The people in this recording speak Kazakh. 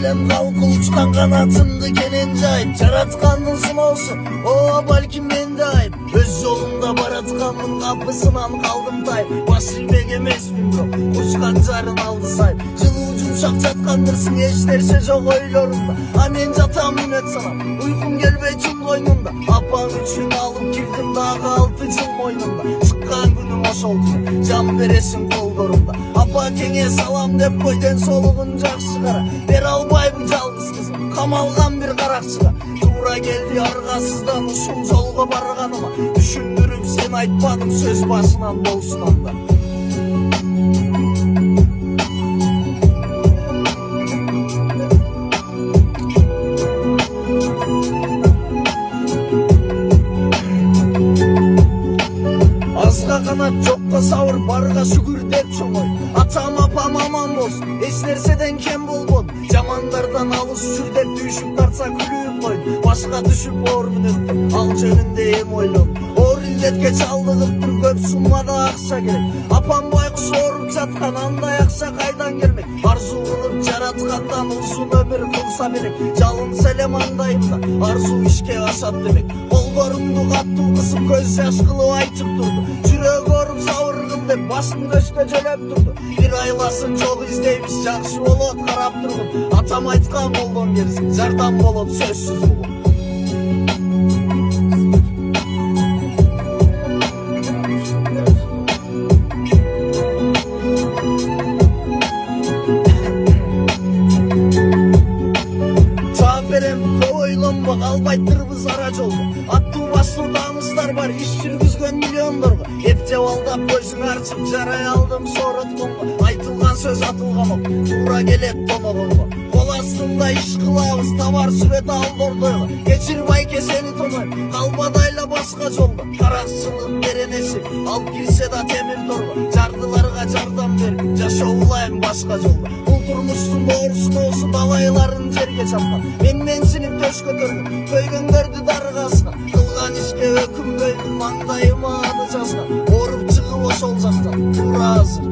Elem kalkı uçkan kanatımdı kenen cahip. Çaratkanın sınavsın o balkim ben de ayıp. Öz yolunda baratkanın kapısından kaldım tayip. Basilbek emesmin bro kuşkan zarın aldı sahip. Cılı ucumşak çatkandırsın eşlerse çok oylarında. Amen jatamın et sana uykum gelbey tüm koynunda. Apan üçün alıp girdim dağı 6 yıl moynunda. Çıkkan günüm hoş oldu can veresin kollarımda. Apa kenge salam dep koyden soluğun jakşıkara. Ber albay bu жалгыз kızım kamalgan bir karakçıga. Tuğra geldi argasızdan uşul жолго barganıma. Düşündürüp sen aytmadın söz başынан bolsun anda. Azga kanat çokka savur barga şükür dep çoğoy. Atam apam aman bolsun eç nerseden kem bolbon. Jamanlardan alыс жүр деп düşüp tartsa külüp koy. Başka düşüp ormun öttüm al jönünde em oylon. Or illetke çaldığıptır köp summada akça gerek. Apam baykuş orup жаткан андай акча кайдан келмек. Арзу кылып жараткандан узун өмүр кылса берек. Жалын селем андайымда арзу ишке ашат демек. Колдорумду каттуу кысып көз жаш кылып айтып турду. Жүрөк оруп сабыргым деп башын көчкө жөлөп турду. Бир айласын жол издейбиз жакшы болот карап тургун. Атам айткан колдон берсин жардам болот сөзсүз болот. Ойлонбок албайттырбыз ара жолго. Аттуу баштуу таанычтар бар иш жүргүзгөн миллиондорго. Эптеп алдап көзүң арчып жарай алдым соротконго. Айтылган сөз атылган ок туура келет тоногонго. Кол астында иш кылабыз табар сүрөт алдордойго. Кечир байке сени тонойм калбадайла башка жолго. Каракчылык беренеси алып кирсе да темир торго. Жардыларга жардам берип жашоолайм башка жолго. Турмуштун doğrusu болсун балайларын жерге чапкан. Менсинип төш көтөргөн көйгөңдөрдү даргасына. Кылган ишке өкүнбөйм маңдайыма аны жазган. Оруп чыгып ошол жактан туура азыр